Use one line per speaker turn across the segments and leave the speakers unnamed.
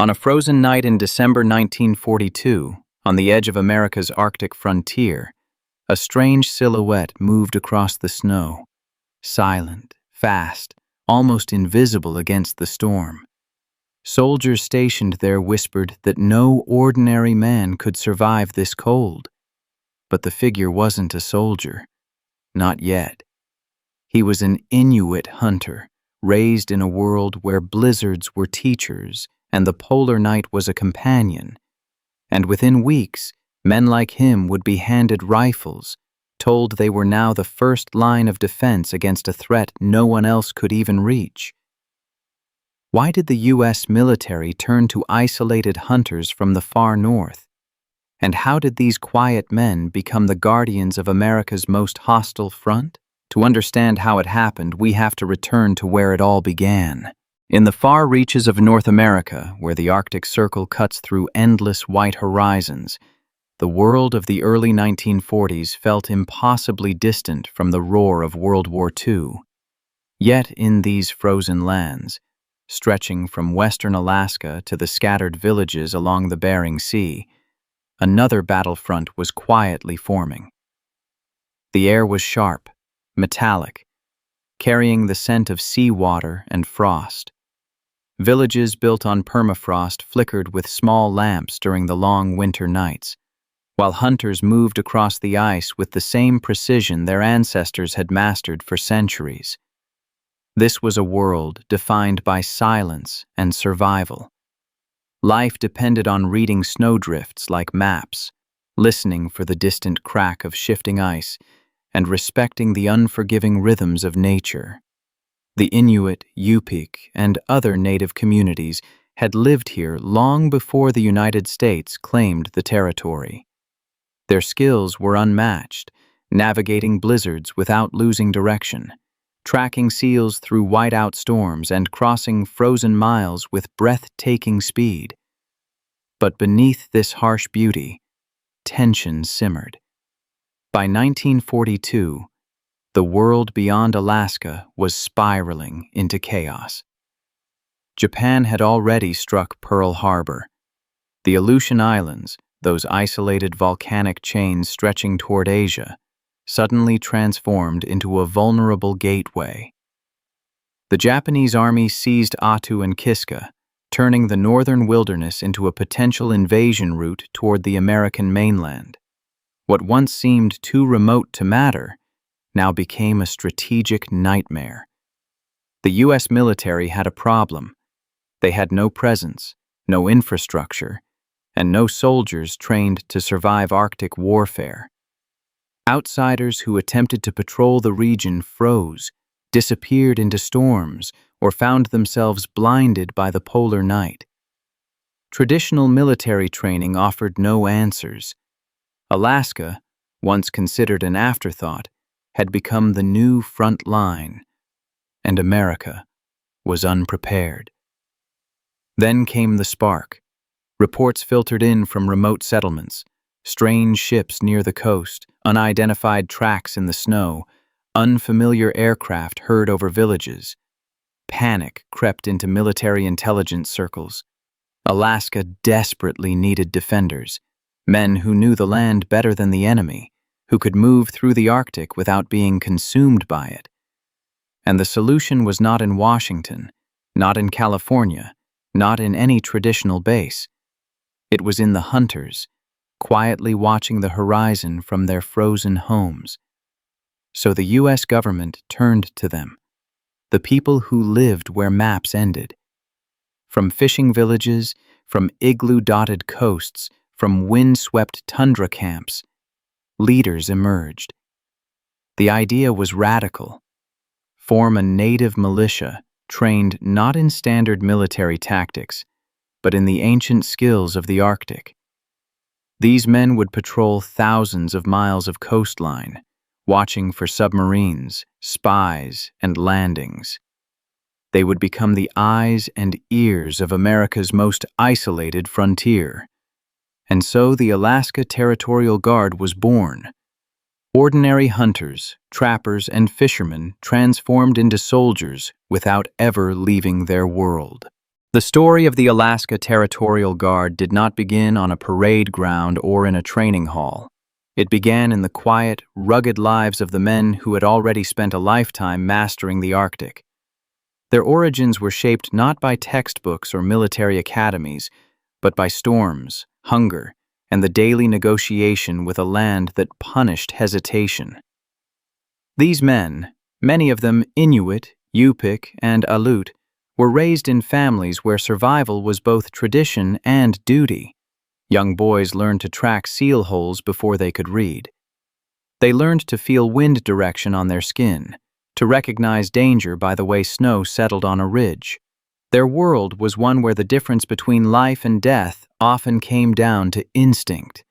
On a frozen night in December 1942, on the edge of America's Arctic frontier, a strange silhouette moved across the snow, silent, fast, almost invisible against the storm. Soldiers stationed there whispered that no ordinary man could survive this cold. But the figure wasn't a soldier. Not yet. He was an Inuit hunter, raised in a world where blizzards were teachers and the polar night was a companion. And within weeks, men like him would be handed rifles, told they were now the first line of defense against a threat no one else could even reach. Why did the U.S. military turn to isolated hunters from the far north? And how did these quiet men become the guardians of America's most hostile front? To understand how it happened, we have to return to where it all began. In the far reaches of North America, where the Arctic Circle cuts through endless white horizons, the world of the early 1940s felt impossibly distant from the roar of World War II. Yet in these frozen lands, stretching from western Alaska to the scattered villages along the Bering Sea, another battlefront was quietly forming. The air was sharp, metallic, carrying the scent of seawater and frost. Villages built on permafrost flickered with small lamps during the long winter nights, while hunters moved across the ice with the same precision their ancestors had mastered for centuries. This was a world defined by silence and survival. Life depended on reading snowdrifts like maps, listening for the distant crack of shifting ice, and respecting the unforgiving rhythms of nature. The Inuit, Yupik, and other native communities had lived here long before the United States claimed the territory. Their skills were unmatched, navigating blizzards without losing direction, tracking seals through whiteout storms and crossing frozen miles with breathtaking speed. But beneath this harsh beauty, tension simmered. By 1942, the world beyond Alaska was spiraling into chaos. Japan had already struck Pearl Harbor. The Aleutian Islands, those isolated volcanic chains stretching toward Asia, suddenly transformed into a vulnerable gateway. The Japanese army seized Attu and Kiska, turning the northern wilderness into a potential invasion route toward the American mainland. What once seemed too remote to matter now became a strategic nightmare. The U.S. military had a problem. They had no presence, no infrastructure, and no soldiers trained to survive Arctic warfare. Outsiders who attempted to patrol the region froze, disappeared into storms, or found themselves blinded by the polar night. Traditional military training offered no answers. Alaska, once considered an afterthought, had become the new front line, and America was unprepared. Then came the spark. Reports filtered in from remote settlements, strange ships near the coast, unidentified tracks in the snow, unfamiliar aircraft heard over villages. Panic crept into military intelligence circles. Alaska desperately needed defenders, men who knew the land better than the enemy, who could move through the Arctic without being consumed by it. And the solution was not in Washington, not in California, not in any traditional base. It was in the hunters, quietly watching the horizon from their frozen homes. So the U.S. government turned to them, the people who lived where maps ended. From fishing villages, from igloo-dotted coasts, from wind-swept tundra camps, leaders emerged. The idea was radical. Form a native militia trained not in standard military tactics, but in the ancient skills of the Arctic. These men would patrol thousands of miles of coastline, watching for submarines, spies, and landings. They would become the eyes and ears of America's most isolated frontier. And so the Alaska Territorial Guard was born. Ordinary hunters, trappers, and fishermen transformed into soldiers without ever leaving their world. The story of the Alaska Territorial Guard did not begin on a parade ground or in a training hall. It began in the quiet, rugged lives of the men who had already spent a lifetime mastering the Arctic. Their origins were shaped not by textbooks or military academies, but by storms, hunger, and the daily negotiation with a land that punished hesitation. These men, many of them Inuit, Yupik, and Aleut, were raised in families where survival was both tradition and duty. Young boys learned to track seal holes before they could read. They learned to feel wind direction on their skin, to recognize danger by the way snow settled on a ridge. Their world was one where the difference between life and death often came down to instinct.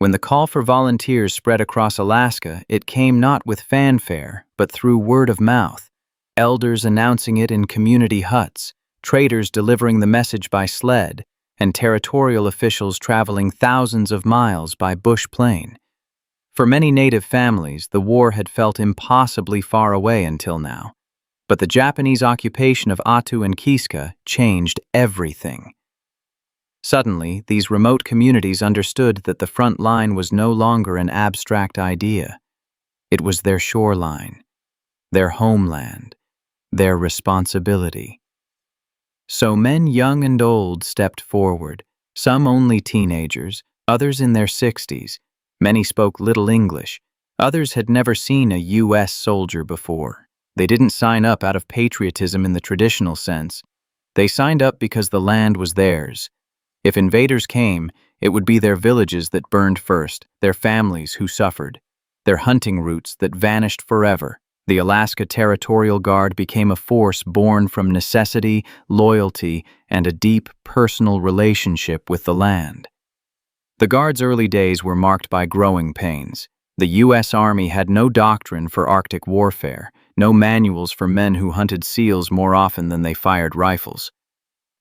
When the call for volunteers spread across Alaska, it came not with fanfare, but through word of mouth. Elders announcing it in community huts, traders delivering the message by sled, and territorial officials traveling thousands of miles by bush plane. For many native families, the war had felt impossibly far away until now. But the Japanese occupation of Attu and Kiska changed everything. Suddenly, these remote communities understood that the front line was no longer an abstract idea. It was their shoreline, their homeland, their responsibility. So men young and old stepped forward, some only teenagers, others in their 60s. Many spoke little English. Others had never seen a U.S. soldier before. They didn't sign up out of patriotism in the traditional sense. They signed up because the land was theirs. If invaders came, it would be their villages that burned first, their families who suffered, their hunting routes that vanished forever. The Alaska Territorial Guard became a force born from necessity, loyalty, and a deep personal relationship with the land. The Guard's early days were marked by growing pains. The U.S. Army had no doctrine for Arctic warfare, no manuals for men who hunted seals more often than they fired rifles.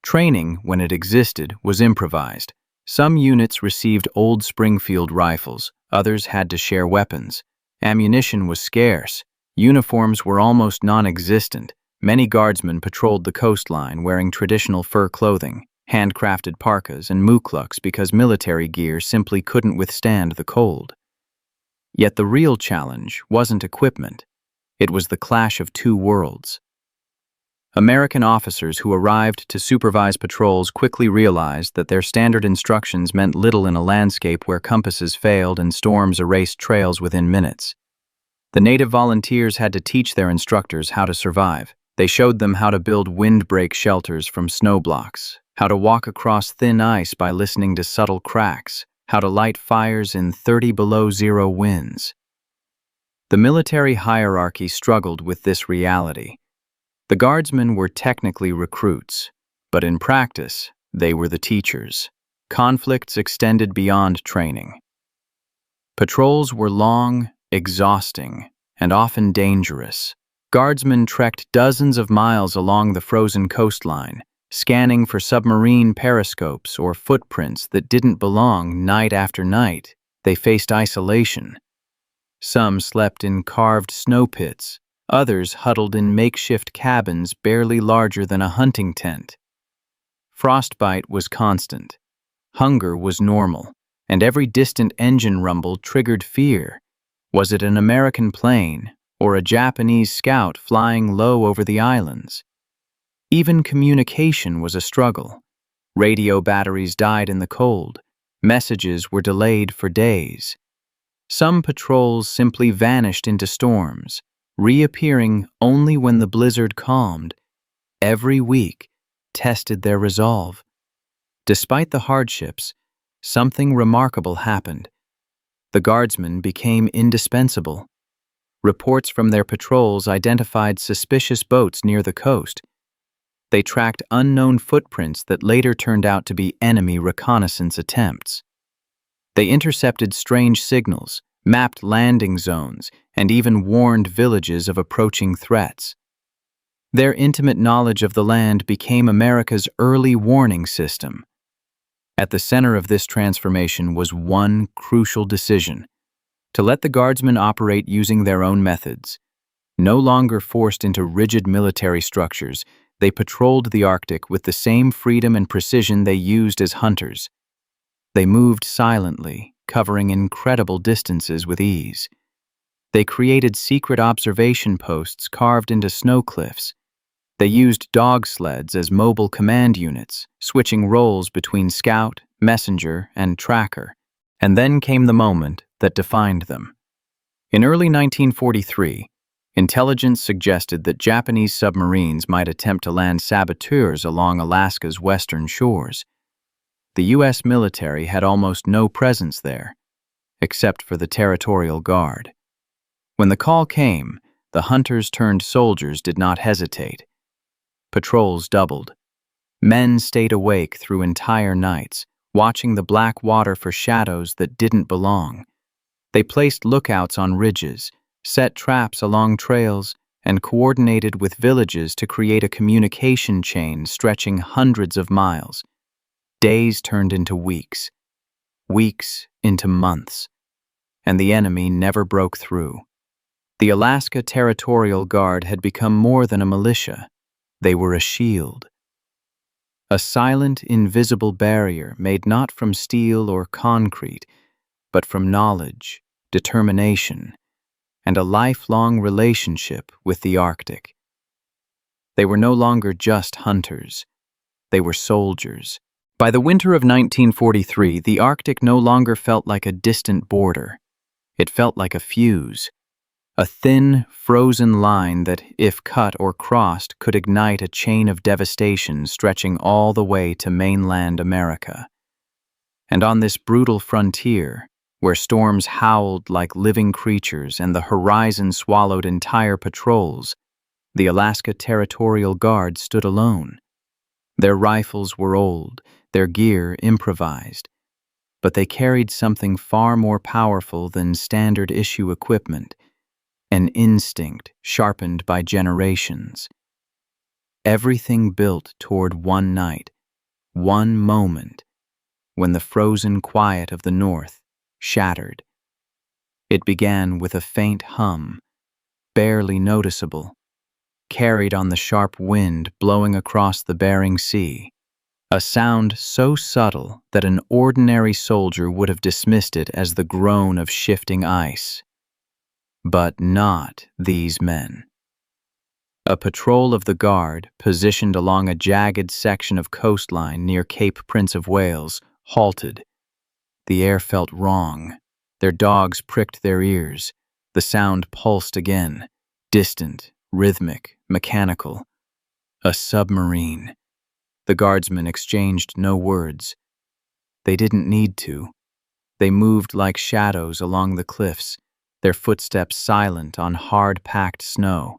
Training, when it existed, was improvised. Some units received old Springfield rifles, others had to share weapons. Ammunition was scarce. Uniforms were almost non-existent. Many guardsmen patrolled the coastline wearing traditional fur clothing, handcrafted parkas, and mukluks because military gear simply couldn't withstand the cold. Yet the real challenge wasn't equipment. It was the clash of two worlds. American officers who arrived to supervise patrols quickly realized that their standard instructions meant little in a landscape where compasses failed and storms erased trails within minutes. The native volunteers had to teach their instructors how to survive. They showed them how to build windbreak shelters from snow blocks, how to walk across thin ice by listening to subtle cracks, how to light fires in 30 below zero winds. The military hierarchy struggled with this reality. The guardsmen were technically recruits, but in practice, they were the teachers. Conflicts extended beyond training. Patrols were long, exhausting, and often dangerous. Guardsmen trekked dozens of miles along the frozen coastline, scanning for submarine periscopes or footprints that didn't belong night after night. They faced isolation. Some slept in carved snow pits, others huddled in makeshift cabins barely larger than a hunting tent. Frostbite was constant. Hunger was normal, and every distant engine rumble triggered fear. Was it an American plane or a Japanese scout flying low over the islands? Even communication was a struggle. Radio batteries died in the cold. Messages were delayed for days. Some patrols simply vanished into storms, reappearing only when the blizzard calmed. Every week tested their resolve. Despite the hardships, something remarkable happened. The guardsmen became indispensable. Reports from their patrols identified suspicious boats near the coast. They tracked unknown footprints that later turned out to be enemy reconnaissance attempts. They intercepted strange signals, mapped landing zones, and even warned villages of approaching threats. Their intimate knowledge of the land became America's early warning system. At the center of this transformation was one crucial decision: to let the guardsmen operate using their own methods. No longer forced into rigid military structures, They patrolled the Arctic with the same freedom and precision they used as hunters. They moved silently, covering incredible distances with ease. They created secret observation posts carved into snow cliffs. They used dog sleds as mobile command units, switching roles between scout, messenger, and tracker. And then came the moment that defined them. In early 1943, intelligence suggested that Japanese submarines might attempt to land saboteurs along Alaska's western shores. The U.S. military had almost no presence there, except for the Territorial Guard. When the call came, the hunters-turned-soldiers did not hesitate. Patrols doubled. Men stayed awake through entire nights, watching the black water for shadows that didn't belong. They placed lookouts on ridges, set traps along trails, and coordinated with villages to create a communication chain stretching hundreds of miles. Days turned into weeks, weeks into months, and the enemy never broke through. The Alaska Territorial Guard had become more than a militia. They were a shield. A silent, invisible barrier made not from steel or concrete, but from knowledge, determination, and a lifelong relationship with the Arctic. They were no longer just hunters. They were soldiers. By the winter of 1943, the Arctic no longer felt like a distant border. It felt like a fuse. A thin, frozen line that, if cut or crossed, could ignite a chain of devastation stretching all the way to mainland America. And on this brutal frontier, where storms howled like living creatures and the horizon swallowed entire patrols, the Alaska Territorial Guard stood alone. Their rifles were old, their gear improvised, but they carried something far more powerful than standard-issue equipment. An instinct sharpened by generations. Everything built toward one night, one moment, when the frozen quiet of the North shattered. It began with a faint hum, barely noticeable, carried on the sharp wind blowing across the Bering Sea, a sound so subtle that an ordinary soldier would have dismissed it as the groan of shifting ice. But not these men. A patrol of the Guard, positioned along a jagged section of coastline near Cape Prince of Wales, halted. The air felt wrong. Their dogs pricked their ears. The sound pulsed again, distant, rhythmic, mechanical. A submarine. The guardsmen exchanged no words. They didn't need to. They moved like shadows along the cliffs, their footsteps silent on hard-packed snow.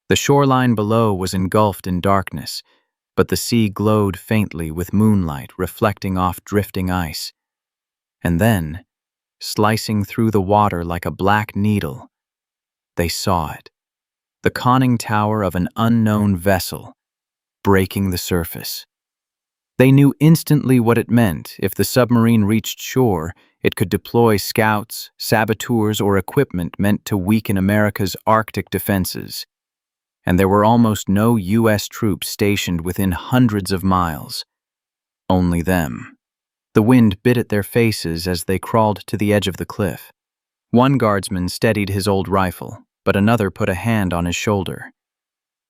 The shoreline below was engulfed in darkness, but the sea glowed faintly with moonlight reflecting off drifting ice. And then, slicing through the water like a black needle, they saw it. The conning tower of an unknown vessel, breaking the surface. They knew instantly what it meant. If the submarine reached shore, it could deploy scouts, saboteurs, or equipment meant to weaken America's Arctic defenses. And there were almost no U.S. troops stationed within hundreds of miles. Only them. The wind bit at their faces as they crawled to the edge of the cliff. One guardsman steadied his old rifle, but another put a hand on his shoulder.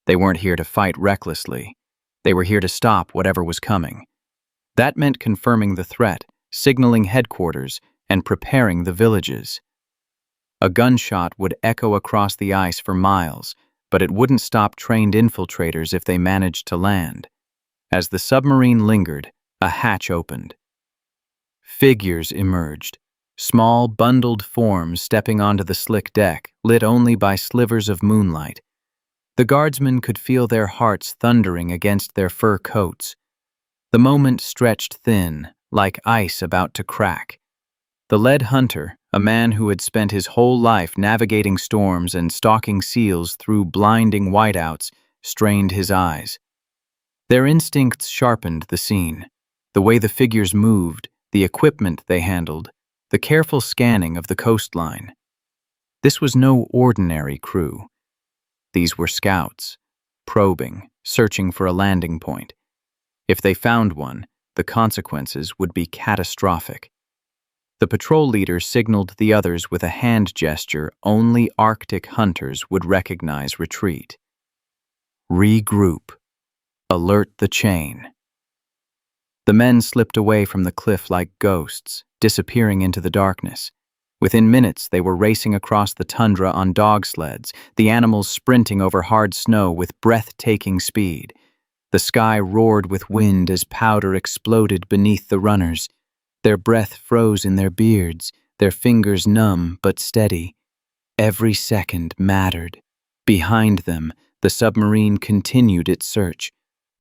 They weren't here to fight recklessly. They were here to stop whatever was coming. That meant confirming the threat, signaling headquarters, and preparing the villages. A gunshot would echo across the ice for miles, but it wouldn't stop trained infiltrators if they managed to land. As the submarine lingered, a hatch opened. Figures emerged, small, bundled forms stepping onto the slick deck, lit only by slivers of moonlight. The guardsmen could feel their hearts thundering against their fur coats. The moment stretched thin, like ice about to crack. The lead hunter, a man who had spent his whole life navigating storms and stalking seals through blinding whiteouts, strained his eyes. Their instincts sharpened the scene. The way the figures moved, the equipment they handled, the careful scanning of the coastline. This was no ordinary crew. These were scouts, probing, searching for a landing point. If they found one, the consequences would be catastrophic. The patrol leader signaled the others with a hand gesture only Arctic hunters would recognize. Retreat. Regroup. Alert the chain. The men slipped away from the cliff like ghosts, disappearing into the darkness. Within minutes, they were racing across the tundra on dog sleds, the animals sprinting over hard snow with breathtaking speed. The sky roared with wind as powder exploded beneath the runners. Their breath froze in their beards, their fingers numb but steady. Every second mattered. Behind them, the submarine continued its search.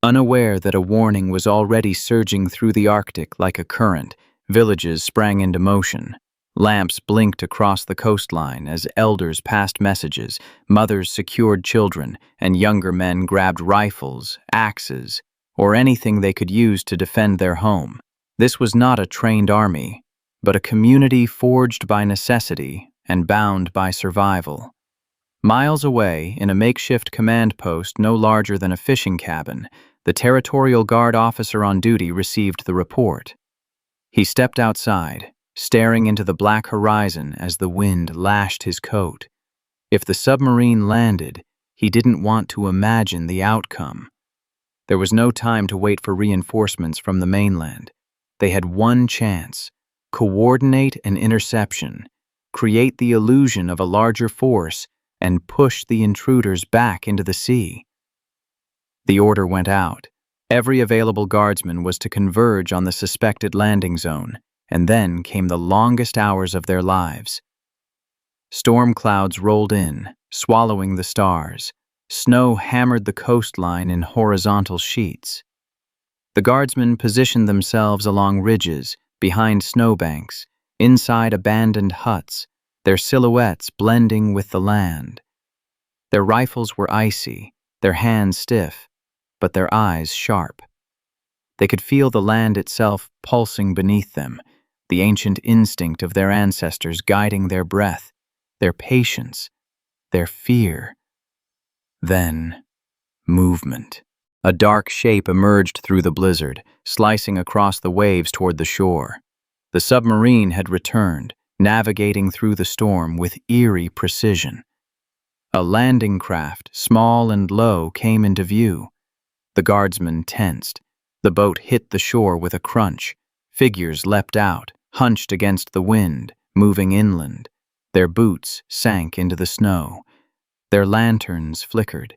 Unaware that a warning was already surging through the Arctic like a current, villages sprang into motion. Lamps blinked across the coastline as elders passed messages, mothers secured children, and younger men grabbed rifles, axes, or anything they could use to defend their home. This was not a trained army, but a community forged by necessity and bound by survival. Miles away, in a makeshift command post no larger than a fishing cabin, the Territorial Guard officer on duty received the report. He stepped outside, staring into the black horizon as the wind lashed his coat. If the submarine landed, he didn't want to imagine the outcome. There was no time to wait for reinforcements from the mainland. They had one chance: coordinate an interception, create the illusion of a larger force, and push the intruders back into the sea. The order went out. Every available guardsman was to converge on the suspected landing zone, and then came the longest hours of their lives. Storm clouds rolled in, swallowing the stars. Snow hammered the coastline in horizontal sheets. The guardsmen positioned themselves along ridges, behind snowbanks, inside abandoned huts, their silhouettes blending with the land. Their rifles were icy, their hands stiff, but their eyes sharp. They could feel the land itself pulsing beneath them, the ancient instinct of their ancestors guiding their breath, their patience, their fear. Then, movement. A dark shape emerged through the blizzard, slicing across the waves toward the shore. The submarine had returned, navigating through the storm with eerie precision. A landing craft, small and low, came into view. The guardsmen tensed. The boat hit the shore with a crunch. Figures leapt out, hunched against the wind, moving inland. Their boots sank into the snow. Their lanterns flickered.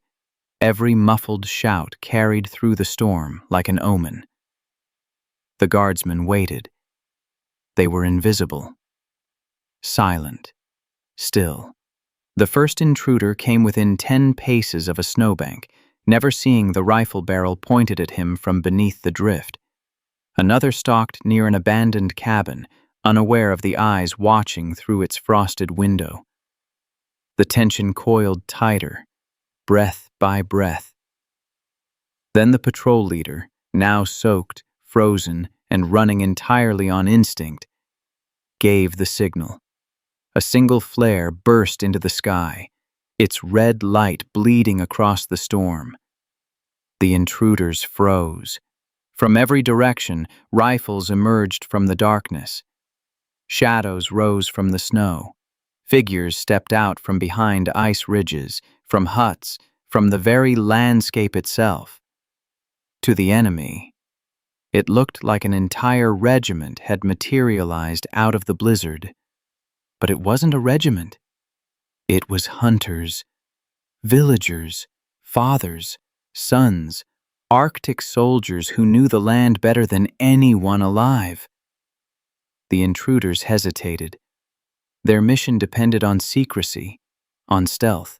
Every muffled shout carried through the storm like an omen. The guardsmen waited. They were invisible. Silent. Still. The first intruder came within 10 paces of a snowbank, never seeing the rifle barrel pointed at him from beneath the drift. Another stalked near an abandoned cabin, unaware of the eyes watching through its frosted window. The tension coiled tighter, breath by breath. Then the patrol leader, now soaked, frozen, and running entirely on instinct, gave the signal. A single flare burst into the sky, its red light bleeding across the storm. The intruders froze. From every direction, rifles emerged from the darkness. Shadows rose from the snow. Figures stepped out from behind ice ridges, from huts, from the very landscape itself. To the enemy, it looked like an entire regiment had materialized out of the blizzard. But it wasn't a regiment. It was hunters, villagers, fathers, sons, Arctic soldiers who knew the land better than anyone alive. The intruders hesitated. Their mission depended on secrecy, on stealth.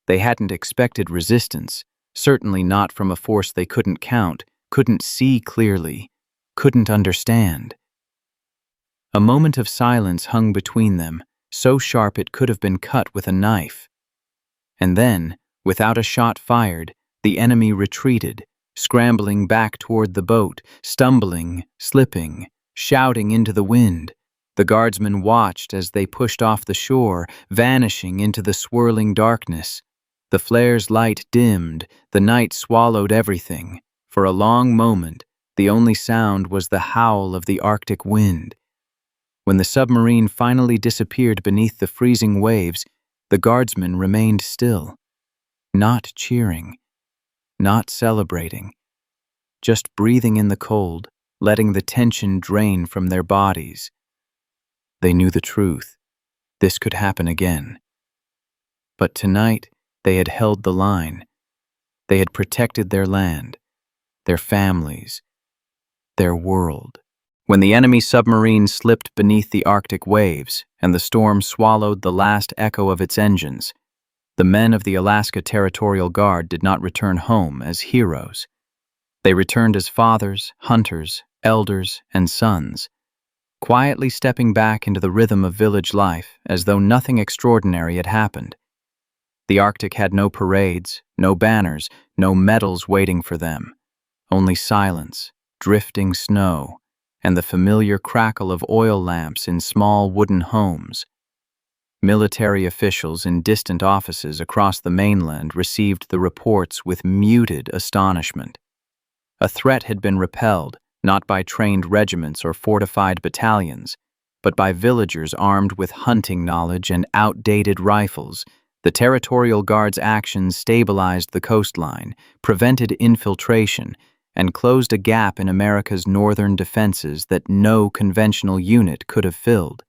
They hadn't expected resistance, certainly not from a force they couldn't count, couldn't see clearly, couldn't understand. A moment of silence hung between them, so sharp it could have been cut with a knife. And then, without a shot fired, the enemy retreated, scrambling back toward the boat, stumbling, slipping, shouting into the wind. The guardsmen watched as they pushed off the shore, vanishing into the swirling darkness. The flare's light dimmed, the night swallowed everything. For a long moment, the only sound was the howl of the Arctic wind. When the submarine finally disappeared beneath the freezing waves, the guardsmen remained still, not cheering, not celebrating, just breathing in the cold, letting the tension drain from their bodies. They knew the truth. This could happen again. But tonight, they had held the line. They had protected their land, their families, their world. When the enemy submarine slipped beneath the Arctic waves and the storm swallowed the last echo of its engines, the men of the Alaska Territorial Guard did not return home as heroes. They returned as fathers, hunters, elders, and sons, quietly stepping back into the rhythm of village life as though nothing extraordinary had happened. The Arctic had no parades, no banners, no medals waiting for them, only silence, drifting snow, and the familiar crackle of oil lamps in small wooden homes. Military officials in distant offices across the mainland received the reports with muted astonishment. A threat had been repelled, not by trained regiments or fortified battalions, but by villagers armed with hunting knowledge and outdated rifles. The Territorial Guard's actions stabilized the coastline, prevented infiltration, and closed a gap in America's northern defenses that no conventional unit could have filled.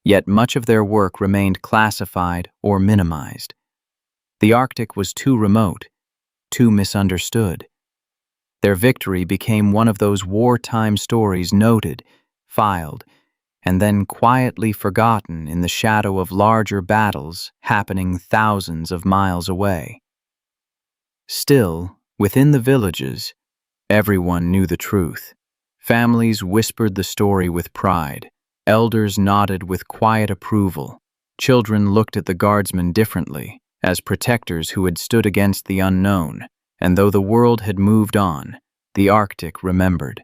Yet much of their work remained classified or minimized. The Arctic was too remote, too misunderstood. Their victory became one of those wartime stories noted, filed, and then quietly forgotten in the shadow of larger battles happening thousands of miles away. Still, within the villages, everyone knew the truth. Families whispered the story with pride. Elders nodded with quiet approval. Children looked at the guardsmen differently, as protectors who had stood against the unknown. And though the world had moved on, the Arctic remembered.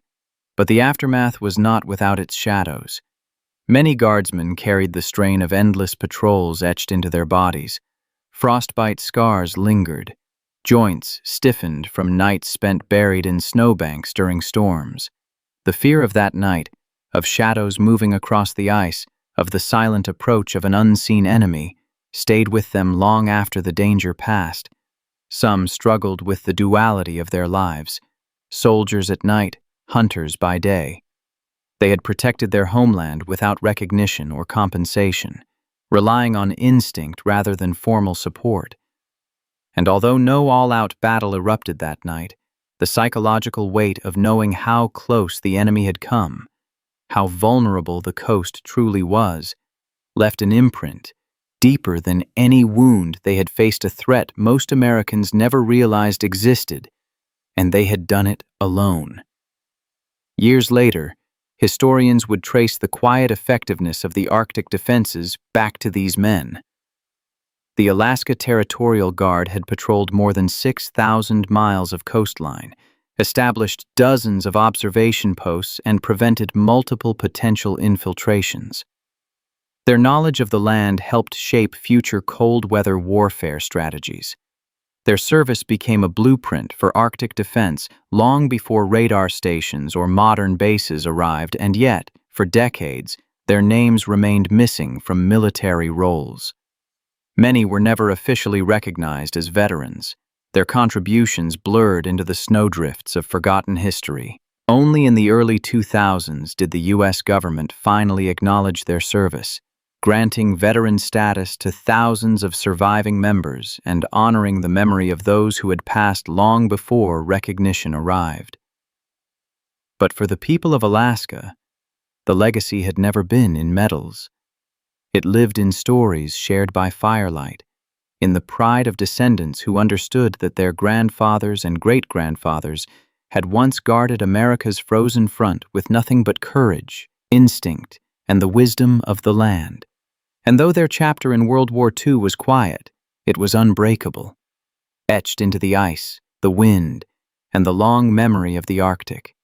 But the aftermath was not without its shadows. Many guardsmen carried the strain of endless patrols etched into their bodies. Frostbite scars lingered. Joints stiffened from nights spent buried in snowbanks during storms. The fear of that night, of shadows moving across the ice, of the silent approach of an unseen enemy, stayed with them long after the danger passed. Some struggled with the duality of their lives, soldiers at night, hunters by day. They had protected their homeland without recognition or compensation, relying on instinct rather than formal support. And although no all-out battle erupted that night, the psychological weight of knowing how close the enemy had come, how vulnerable the coast truly was, left an imprint deeper than any wound. They had faced a threat most Americans never realized existed, and they had done it alone. Years later, historians would trace the quiet effectiveness of the Arctic defenses back to these men. The Alaska Territorial Guard had patrolled more than 6,000 miles of coastline, established dozens of observation posts, and prevented multiple potential infiltrations. Their knowledge of the land helped shape future cold-weather warfare strategies. Their service became a blueprint for Arctic defense long before radar stations or modern bases arrived, and yet, for decades, their names remained missing from military rolls. Many were never officially recognized as veterans. Their contributions blurred into the snowdrifts of forgotten history. Only in the early 2000s did the U.S. government finally acknowledge their service, granting veteran status to thousands of surviving members and honoring the memory of those who had passed long before recognition arrived. But for the people of Alaska, the legacy had never been in medals. It lived in stories shared by firelight, in the pride of descendants who understood that their grandfathers and great-grandfathers had once guarded America's frozen front with nothing but courage, instinct, and the wisdom of the land. And though their chapter in World War II was quiet, it was unbreakable, etched into the ice, the wind, and the long memory of the Arctic.